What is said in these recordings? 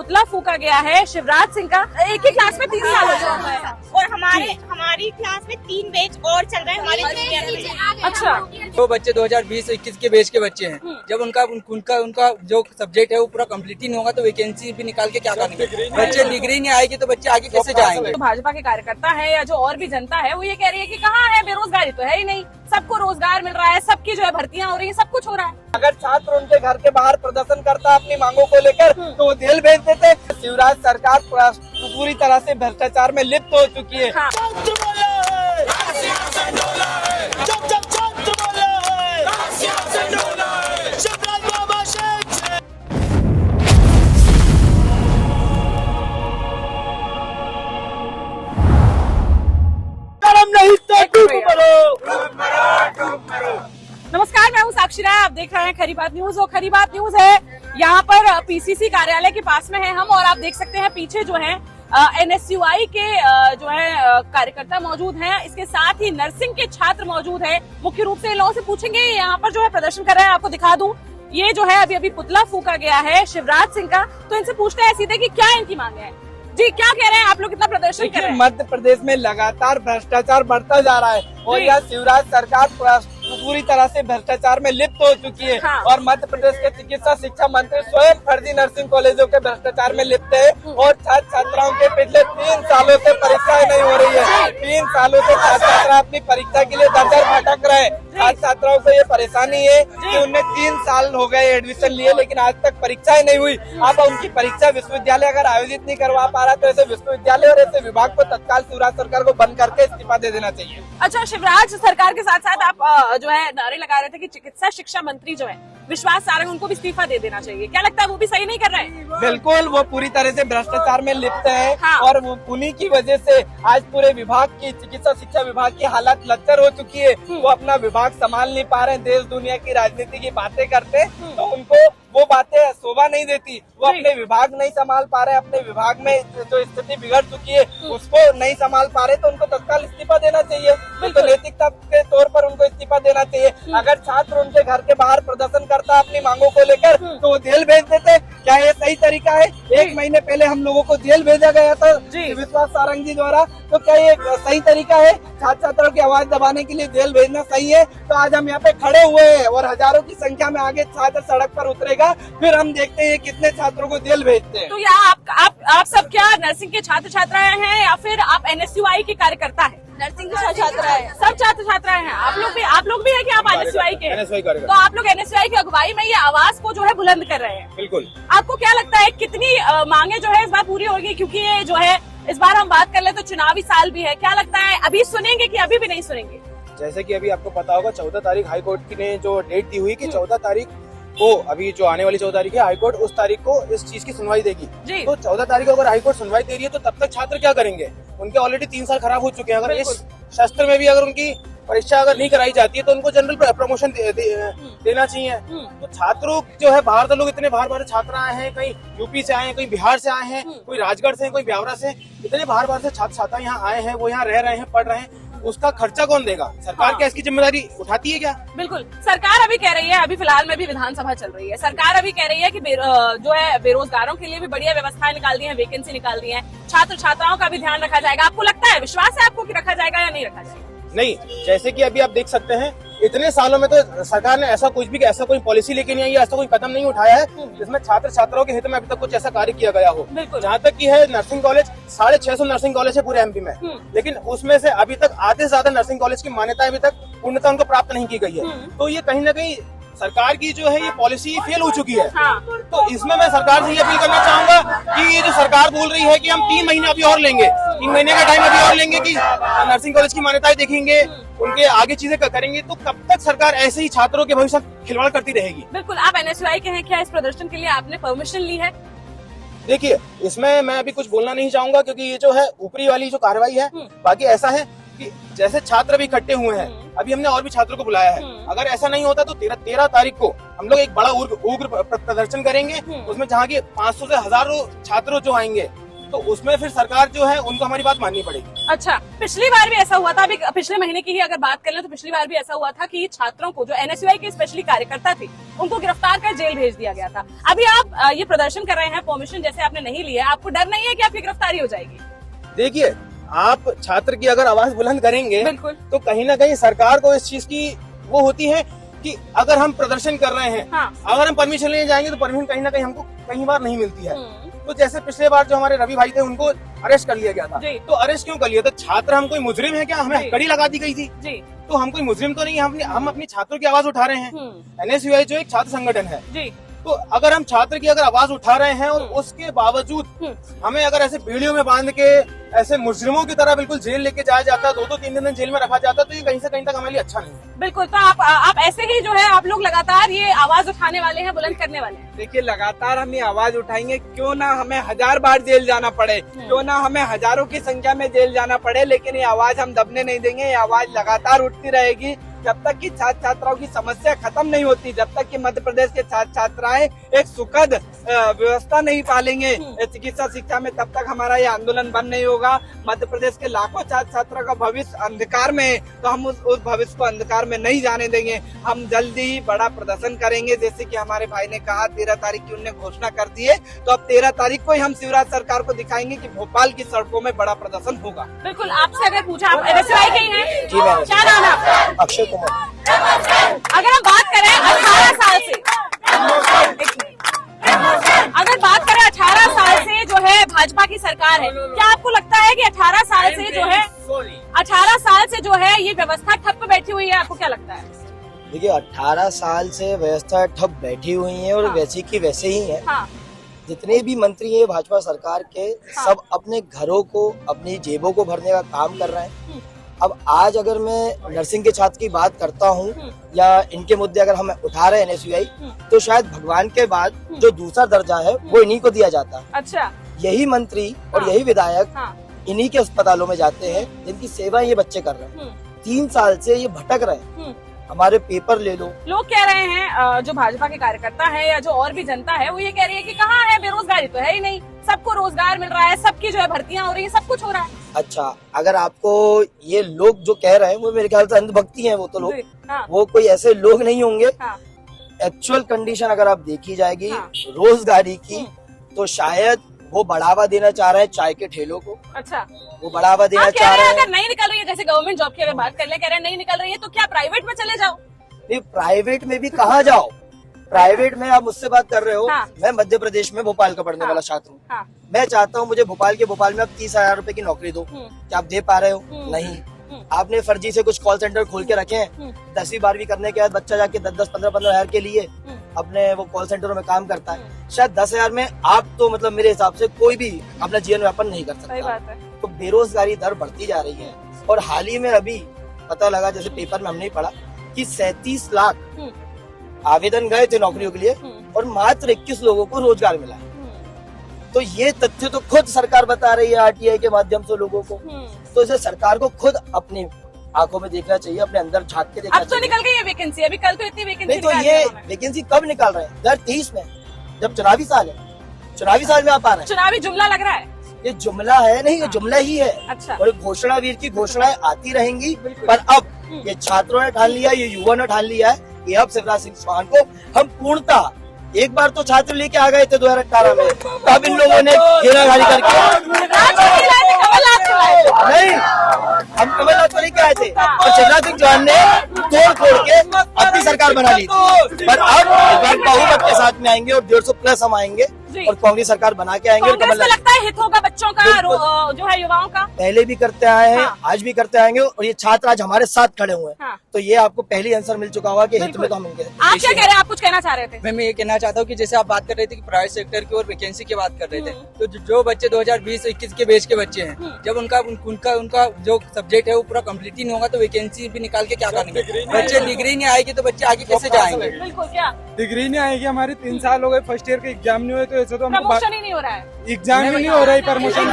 पुतला फूका गया है शिवराज सिंह का। एक ही क्लास में 3 साल हो जाता है और हमारी क्लास में 3 बैच और चल रहे हैं हमारे जूनियर में। अच्छा, जो बच्चे 2020-21 के बैच के बच्चे हैं, जब उनका जो सब्जेक्ट है वो पूरा कंप्लीट ही नहीं होगा तो वैकेंसी भी निकाल के क्या करेंगे? बच्चे डिग्री नहीं आएगी तो बच्चे आगे कैसे जाएंगे? तो भाजपा के कार्यकर्ता है या जो और भी जनता है वो ये कह रही है कि कहाँ है, बेरोजगारी तो है ही नहीं, सबको रोजगार मिल रहा है, सबकी जो है भर्तियां हो रही है, सब कुछ हो रहा है। अगर छात्र उनके घर के बाहर प्रदर्शन करता अपनी मांगों को लेकर तो वो जेल भेज देते। शिवराज सरकार पूरी तरह से भ्रष्टाचार में लिप्त हो चुकी है। हाँ। नमस्कार, मैं हूँ साक्षी राय, आप देख रहे हैं खरी बात न्यूज। और खरी बात न्यूज है यहाँ पर पीसीसी कार्यालय के पास में है हम, और आप देख सकते हैं पीछे जो है एनएसयूआई के जो है कार्यकर्ता मौजूद हैं, इसके साथ ही नर्सिंग के छात्र मौजूद हैं। मुख्य रूप से इन लोगों से पूछेंगे यहाँ पर जो है प्रदर्शन कर रहे हैं। आपको दिखा दूं, ये जो है अभी पुतला फूका गया है शिवराज सिंह का, तो इनसे पूछते हैं सीधे कि क्या इनकी मांगे हैं। जी, क्या कह रहे हैं आप लोग, कितना प्रदर्शन कर रहे हैं? मध्य प्रदेश में लगातार भ्रष्टाचार बढ़ता जा रहा है और यह शिवराज सरकार पूरी तरह से भ्रष्टाचार में लिप्त हो चुकी है। हाँ। और मध्य प्रदेश के चिकित्सा शिक्षा मंत्री स्वयं फर्जी नर्सिंग कॉलेजों के भ्रष्टाचार में लिप्त है और छात्र छात्राओं के पिछले 3 सालों से परीक्षाएं नहीं हो रही है। 3 सालों से छात्र छात्रा अपनी परीक्षा के लिए दर-दर भटक रहे हैं। छात्र छात्राओं को ये परेशानी है कि उन्हें 3 साल हो गए एडमिशन लिए, लेकिन आज तक परीक्षाएं नहीं हुई। अब उनकी परीक्षा विश्वविद्यालय अगर आयोजित नहीं करवा पा रहा तो ऐसे विश्वविद्यालय और ऐसे विभाग को तत्काल शिवराज सरकार को बंद करके इस्तीफा दे देना चाहिए। अच्छा, शिवराज सरकार के साथ साथ आप जो है नारे लगा रहे थे कि चिकित्सा शिक्षा मंत्री जो है विश्वास सारंग, उनको भी इस्तीफा दे देना चाहिए। क्या लगता है वो भी सही नहीं कर रहे हैं? बिल्कुल, वो पूरी तरह से भ्रष्टाचार में लिप्त है। हाँ। और वो उन्हीं की वजह से आज पूरे विभाग की, चिकित्सा शिक्षा विभाग की हालत लचर हो चुकी है। वो अपना विभाग संभाल नहीं पा रहे हैं, देश दुनिया की राजनीति की बातें करते तो उनको वो बातें शोभा नहीं देती। वो अपने विभाग नहीं संभाल पा रहे, अपने विभाग में जो स्थिति बिगड़ चुकी है उसको नहीं संभाल पा रहे, तो उनको तत्काल इस्तीफा देना चाहिए। तो नैतिकता के तौर पर उनको इस्तीफा देना चाहिए। अगर छात्र उनके घर के बाहर प्रदर्शन करता अपनी मांगों को लेकर तो वो जेल भेज देते। क्या ये सही तरीका है? 1 महीने पहले हम लोगों को जेल भेजा गया था विश्वास सारंग जी द्वारा, तो क्या ये सही तरीका है? छात्र छात्राओं की आवाज दबाने के लिए जेल भेजना सही है? तो आज हम यहाँ पे खड़े हुए हैं और हजारों की संख्या में आगे छात्र सड़क पर उतरेगा, फिर हम देखते हैं कितने छात्रों को जेल भेजते हैं। तो या आप सब क्या नर्सिंग के छात्र छात्राएं हैं या फिर आप एनएसयूआई के कार्यकर्ता हैं? नर्सिंग के छात्राएं हैं, सब छात्र छात्राएं हैं। आप लोग भी है कि आप एनएसयूआई के हैं? तो आप लोग एनएसयूआई की अगुवाई में ये आवाज को जो है बुलंद कर रहे हैं। बिल्कुल। आपको क्या लगता है कितनी मांगे जो है इस बार पूरी होगी? क्योंकि ये जो है इस बार हम बात कर ले तो चुनावी साल भी है, क्या लगता है अभी सुनेंगे कि अभी भी नहीं सुनेंगे? जैसे कि अभी आपको पता होगा 14 तारीख हाई कोर्ट की ने जो डेट दी हुई कि 14 तारीख को, अभी जो आने वाली 14 तारीख है, हाई कोर्ट उस तारीख को इस चीज की सुनवाई देगी। तो 14 तारीख को अगर हाई कोर्ट सुनवाई दे रही है तो तब तक छात्र क्या करेंगे? उनके ऑलरेडी 3 साल खराब हो चुके हैं। अगर इस शस्त्र में भी अगर उनकी परीक्षा अगर नहीं कराई जाती है तो उनको जनरल प्रमोशन देना चाहिए। तो छात्रों जो है बाहर, तो लोग इतने बाहर छात्र आए हैं, कहीं यूपी से आए हैं, कहीं बिहार से आए हैं, कोई राजगढ़ से, कोई ब्यावरा से, इतने बाहर से छात्र छात्रा यहाँ आए हैं, वो यहाँ रह रहे हैं, पढ़ रहे हैं। उसका खर्चा कौन देगा? सरकार क्या इसकी जिम्मेदारी उठाती है क्या? बिल्कुल, सरकार अभी कह रही है, अभी फिलहाल में भी विधानसभा चल रही है, सरकार अभी कह रही है कि जो है बेरोजगारों के लिए भी बढ़िया व्यवस्थाएं निकाल दी है, वैकेंसी निकाल दी है, छात्र छात्राओं का भी ध्यान रखा जाएगा। आपको लगता है, विश्वास है आपको कि रखा जाएगा या नहीं रखा जाएगा? नहीं, जैसे कि अभी आप देख सकते हैं इतने सालों में तो सरकार ने ऐसा कोई पॉलिसी लेके नहीं आई, ऐसा कोई कदम नहीं उठाया है जिसमें छात्र छात्राओं के हित में अभी तक कुछ ऐसा कार्य किया गया हो। जहाँ तक की है नर्सिंग कॉलेज, 650 नर्सिंग कॉलेज है पूरे एमपी में, लेकिन उसमें से अभी तक आधे से ज्यादा नर्सिंग कॉलेज की मान्यता अभी तक पूर्णतः उनको प्राप्त नहीं की गई है। तो ये कहीं ना कहीं सरकार की जो है ये पॉलिसी फेल हो चुकी है। तो इसमें मैं सरकार से ये अपील करना चाहूंगा कि ये जो सरकार बोल रही है कि हम 3 महीने अभी और लेंगे, 3 महीने का टाइम अभी और लेंगे कि नर्सिंग कॉलेज की मान्यताएं देखेंगे, उनके आगे चीजें करेंगे, तो कब तक सरकार ऐसे ही छात्रों के भविष्य खिलवाड़ करती रहेगी? बिल्कुल। आप एनएसयूआई के हैं, क्या इस प्रदर्शन के लिए आपने परमिशन ली है? देखिए, इसमें मैं अभी कुछ बोलना नहीं चाहूंगा क्योंकि ये जो है ऊपरी वाली जो कार्रवाई है। बाकी ऐसा है कि जैसे छात्र भी इकट्ठे हुए हैं, अभी हमने और भी छात्रों को बुलाया है। अगर ऐसा नहीं होता तो 13 तारीख को हम लोग एक बड़ा उग्र प्रदर्शन करेंगे, उसमें जहाँ की 500 से हजारों छात्र जो आएंगे तो उसमें फिर सरकार जो है उनको हमारी बात माननी पड़ेगी। अच्छा, पिछली बार भी ऐसा हुआ था, अभी पिछले महीने की ही अगर बात कर ले तो पिछली बार भी ऐसा हुआ था कि छात्रों को, जो एनएसयूआई के स्पेशली कार्यकर्ता थे, उनको गिरफ्तार कर जेल भेज दिया गया था। अभी आप ये प्रदर्शन कर रहे हैं, परमिशन जैसे आपने नहीं लिया, आपको डर नहीं है कि आपकी गिरफ्तारी हो जाएगी? देखिए, आप छात्र की अगर आवाज बुलंद करेंगे बिल्कुल। तो कहीं ना कहीं सरकार को इस चीज की वो होती है कि अगर हम प्रदर्शन कर रहे हैं, हाँ। अगर हम परमिशन लेने जाएंगे तो परमिशन कहीं ना कहीं हमको कई बार नहीं मिलती है। तो जैसे पिछले बार जो हमारे रवि भाई थे उनको अरेस्ट कर लिया गया था, तो अरेस्ट क्यों कर लिया था? छात्र हम कोई मुजरिम है क्या? हमें कड़ी लगा दी गई थी जी। तो हम कोई मुजरिम तो नहीं है, हम अपनी छात्रों की आवाज उठा रहे हैं। एनएसयूआई जो एक छात्र संगठन है जी। तो अगर हम छात्र की अगर आवाज उठा रहे हैं और उसके बावजूद हमें अगर ऐसे बेड़ियों में बांध के ऐसे मुजरिमों की तरह बिल्कुल जेल लेके जाया जाता, 2-3 दिन जेल में रखा जाता, तो ये कहीं से कहीं तक हमारे लिए अच्छा नहीं है। बिल्कुल। तो आप ऐसे ही जो है, आप लोग लगातार ये आवाज उठाने वाले हैं, बुलंद करने वाले हैं? देखिए, लगातार हम ये आवाज उठाएंगे, क्यों ना हमें 1000 बार जेल जाना पड़े, क्यों ना हमें हजारों की संख्या में जेल जाना पड़े, लेकिन ये आवाज हम दबने नहीं देंगे। ये आवाज लगातार उठती रहेगी जब तक कि छात्र छात्राओं की समस्या खत्म नहीं होती, जब तक कि मध्य प्रदेश के छात्र छात्राएं एक सुखद व्यवस्था नहीं पालेंगे चिकित्सा शिक्षा में, तब तक हमारा ये आंदोलन बंद नहीं होगा। मध्य प्रदेश के लाखों छात्र छात्रों का भविष्य अंधकार में है, तो हम उस भविष्य को अंधकार में नहीं जाने देंगे। हम जल्दी ही बड़ा प्रदर्शन करेंगे, जैसे कि हमारे भाई ने कहा 13 तारीख की उन्होंने घोषणा कर दी है, तो अब 13 तारीख को ही हम शिवराज सरकार को दिखाएंगे कि भोपाल की सड़कों में बड़ा प्रदर्शन होगा। बिल्कुल। आपसे अगर पूछा, आप एनएसयूआई के ही हैं? जी मैम। क्या नाम है आपका? अक्षय कुमार। अगर हम बात करें 18 साल से, अगर बात करें 18 साल से जो है भाजपा की सरकार है, क्या आपको लगता है कि 18 साल से जो है 18 साल से जो है ये व्यवस्था ठप बैठी हुई है? आपको क्या लगता है? देखिए, 18 साल से व्यवस्था ठप बैठी हुई है और हाँ। वैसी की वैसे ही है। हाँ। जितने भी मंत्री हैं भाजपा सरकार के, सब अपने घरों को, अपनी जेबों को भरने का काम कर रहे हैं। अब आज अगर मैं नर्सिंग के छात्र की बात करता हूँ या इनके मुद्दे अगर हम उठा रहे हैं एनएसयूआई, तो शायद भगवान के बाद जो दूसरा दर्जा है वो इन्हीं को दिया जाता है। अच्छा। यही मंत्री और यही विधायक इन्हीं के अस्पतालों में जाते हैं जिनकी सेवा ये बच्चे कर रहे हैं। 3 साल से ये भटक रहे हैं। हमारे पेपर ले लो। लोग कह रहे हैं, जो भाजपा के कार्यकर्ता है या जो और भी जनता है, वो ये कह रही है कि कहाँ है, बेरोजगारी तो है ही नहीं, सबको रोजगार मिल रहा है, सबकी जो है भर्तियां हो रही है, सब कुछ हो रहा है। अच्छा, अगर आपको ये लोग जो कह रहे हैं वो मेरे ख्याल से अंधभक्ति हैं, वो तो लोग, हाँ। वो कोई ऐसे लोग नहीं होंगे। हाँ। एक्चुअल कंडीशन अगर आप देखी जाएगी हाँ। रोजगारी की, तो शायद वो बढ़ावा देना चाह रहे हैं चाय के ठेलों को। अच्छा। वो बढ़ावा देना आप कह चाह रहे रहे हैं हैं। अगर नहीं निकल रही है, जैसे गवर्नमेंट जॉब की अगर बात कर ले, कह रहे हैं नहीं निकल रही है, तो क्या प्राइवेट में चले जाओ? नहीं, प्राइवेट में भी कहाँ जाओ? प्राइवेट में आप मुझसे बात कर रहे हो। हाँ। मैं मध्य प्रदेश में भोपाल का पढ़ने वाला छात्र हूँ। हाँ। मैं चाहता हूँ मुझे भोपाल में आप 30,000 रुपए की नौकरी दो। क्या आप दे पा रहे हो? नहीं। आपने फर्जी से कुछ कॉल सेंटर खोल के रखे हैं। 10वीं 12वीं करने के बाद बच्चा जाके 10-10, 15-15 हजार के लिए अपने वो कॉल सेंटरों में काम करता है। शायद 10,000 में आप तो मतलब मेरे हिसाब से कोई भी अपना जीवन यापन नहीं कर सही सकता। बात है। तो बेरोजगारी दर बढ़ती जा रही है। और हाल ही में अभी पता लगा, जैसे पेपर में हमने ही पढ़ा, कि 37 लाख आवेदन गए थे नौकरियों के लिए और मात्र 21 लोगों को रोजगार मिला है। तो ये तथ्य तो खुद सरकार बता रही है आरटीआई के माध्यम से लोगों को। तो इसे सरकार को खुद अपनी आंखों में देखना चाहिए, अपने अंदर झांक के देखना अब तो चाहिए। निकल गई है वैकेंसी, अभी कल तो इतनी वैकेंसी नहीं, तो ये वैकेंसी कब निकाल रहे हैं? 2023 में, जब चुनावी साल है। चुनावी साल में आप आ रहे हैं। चुनावी जुमला लग रहा है। ये जुमला है नहीं, ये जुमला ही है। अच्छा। और घोषणा वीर की घोषणाएं आती रहेंगी, पर अब ये छात्रों ने ठान लिया, ये युवा ने ठान लिया है कि अब शिवराज सिंह चौहान को हम पूर्णतः, एक बार तो छात्र लेके आ गए थे 2018 में, तब इन लोगों ने घेराघारी करके नहीं, हम कमलनाथ को लेके आए थे और शिवराज सिंह चौहान ने तोड़ फोड़ के अपनी सरकार बना ली थी। पर अब इस बार बहुमत के साथ में आएंगे और 150+ हम आएंगे और कांग्रेस सरकार बना के आएंगे। और कांग्रेस को कमलनाथ लगता है हित होगा बच्चों का, जो है युवाओं का। पहले भी करते आए हैं, हाँ। आज भी करते आएंगे और ये छात्र आज हमारे साथ खड़े हुए हैं। हाँ। तो ये आपको पहली आंसर मिल चुका होगा कि हित में तो हम इनके। आप क्या कह रहे हैं? आप कुछ कहना चाह रहे थे? मैं ये कहना चाहता हूँ कि जैसे आप बात कर रहे थे कि प्राइवेट सेक्टर की और वैकेंसी की बात कर रहे थे, तो जो बच्चे 2020-21 के बैच के बच्चे हैं, जब उनका जो सब्जेक्ट है वो पूरा कंप्लीट ही नहीं होगा, तो वैकेंसी भी निकाल के क्या करेंगे? बच्चे डिग्री नहीं आएगी तो बच्चे आगे कैसे जाएंगे? बिल्कुल। क्या डिग्री नहीं आएगी? हमारे 3 साल हो गए, फर्स्ट ईयर के एग्जाम नहीं हुए, तो ऐसे तो हमको प्रमोशन ही नहीं हो रहा है? एग्जाम ही नहीं हो रहा है, प्रमोशन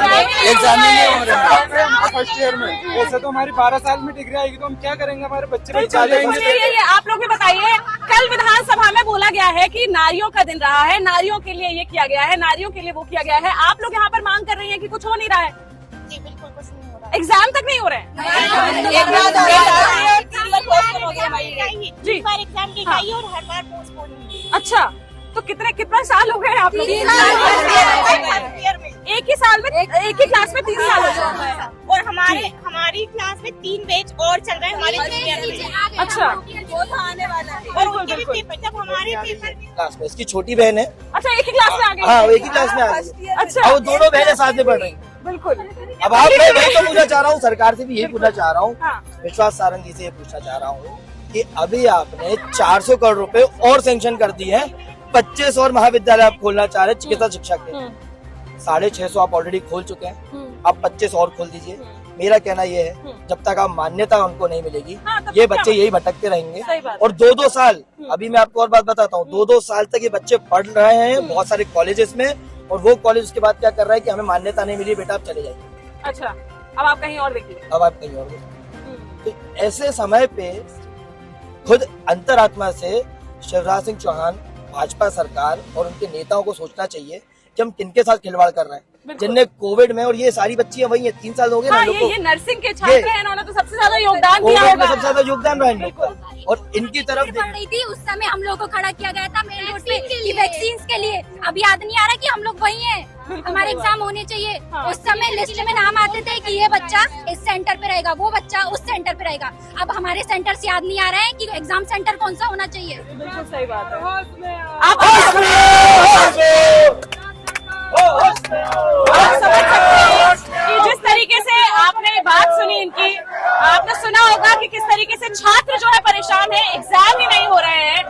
एग्जाम ही नहीं हो रहा है फर्स्ट ईयर में। वैसे तो हमारी 12 साल में डिग्री आएगी, तो हम क्या करेंगे? हमारे बच्चे बिल्कुल, ये आप लोग भी बताइए। कल विधानसभा में बोला गया गया है कि नारियों का दिन रहा है, नारियों के लिए ये किया गया है, नारियों के लिए वो किया गया है। आप लोग यहाँ पर मांग कर रही हैं कि कुछ हो नहीं रहा है, जी बिल्कुल कुछ नहीं हो रहा। एग्जाम तक नहीं हो रहे हैं। जी बार एग्जाम की गई और हर बार पोस्टपोन हुई। अच्छा, तो कितना साल हो गए आप लोग? एक ही साल में, एक ही क्लास में 3 साल हो गए। और हमारी क्लास में 3 बैच और चल रहे हैं हमारे जूनियर में। अच्छा, और उनके भी पेपर, जब हमारे पेपर क्लास में इसकी छोटी बहन है। अच्छा, एक ही क्लास में आ गए। हाँ, वो एक ही क्लास में आ गई। अच्छा, वो दोनों बहनें साथ में पढ़ रही हैं। बिल्कुल। अब आप मैं तो पूछना चाह रहा हूँ, सरकार से भी यही पूछना चाह रहा हूँ, हाँ। विश्वास सारंग जी से ये पूछना चाह रहा हूँ कि अभी आपने 400 करोड़ रुपए और सैंक्शन कर दी है, 25 और महाविद्यालय आप खोलना चाह रहे हैं चिकित्सा शिक्षा के। 650 आप ऑलरेडी खोल चुके हैं, आप 25 और खोल दीजिए। मेरा कहना ये है, जब तक आप मान्यता उनको नहीं मिलेगी, हाँ, तब ये तक बच्चे क्या यही भटकते रहेंगे। सही बात। और 2-2 साल, अभी मैं आपको और बात बताता हूँ, 2-2 साल तक ये बच्चे पढ़ रहे हैं बहुत सारे कॉलेजेस में, और वो कॉलेज उसके बाद क्या कर रहा है कि हमें मान्यता नहीं मिली, बेटा आप चले जाइए। अच्छा, अब आप कहीं और देखिए। अब आप कहीं और देखिए। तो ऐसे समय पे खुद अंतरात्मा से शिवराज सिंह चौहान, भाजपा सरकार और उनके नेताओं को सोचना चाहिए कि हम किनके साथ खिलवाड़ कर रहे हैं, जिनने कोविड में, और ये सारी बच्चियां वही है, 3 साल हो गए ना हाँ, लोग को। ये नर्सिंग के छात्र हैं, इन्होंने तो सबसे ज्यादा योगदान दिया कोविड में होगा। सबसे ज्यादा योगदान रहा इन लोग का, और इनकी तरफ पड़ रही थी उस समय हम लोग को खड़ा किया गया था मेन रोड पे कि वैक्सीन के लिए। अब याद नहीं आ रहा कि हम लोग वही हैं, हमारे एग्जाम होने चाहिए। हाँ। उस समय लिस्ट में नाम आते थे कि ये बच्चा इस सेंटर पे रहेगा, वो बच्चा उस सेंटर पे रहेगा। अब हमारे सेंटर से याद नहीं आ रहा है कि एग्जाम सेंटर कौन सा होना चाहिए। बिल्कुल सही बात है। आप समझ सकते हैं कि जिस तरीके से आपने बात सुनी इनकी, आपने सुना होगा कि किस तरीके से छात्र जो है परेशान है, एग्जाम ही नहीं हो रहे हैं।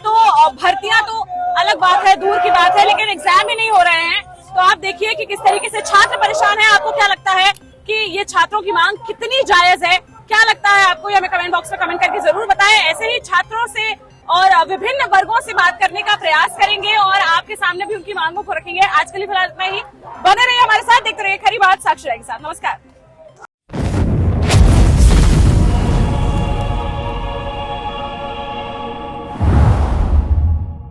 तो भर्तियां तो अलग बात है, दूर की बात है, लेकिन एग्जाम ही नहीं हो रहे हैं। तो आप देखिए कि किस तरीके से छात्र परेशान है। आपको क्या लगता है कि ये छात्रों की मांग कितनी जायज है? क्या लगता है आपको, ये हमें कमेंट बॉक्स में कमेंट करके जरूर बताएं। ऐसे ही छात्रों से और विभिन्न वर्गों से बात करने का प्रयास करेंगे और आपके सामने भी उनकी मांगों को रखेंगे। आज के लिए फिलहाल इतना ही। बने रहिए हमारे साथ, देखते रहिए खरी बात साक्षी राय के साथ। नमस्कार।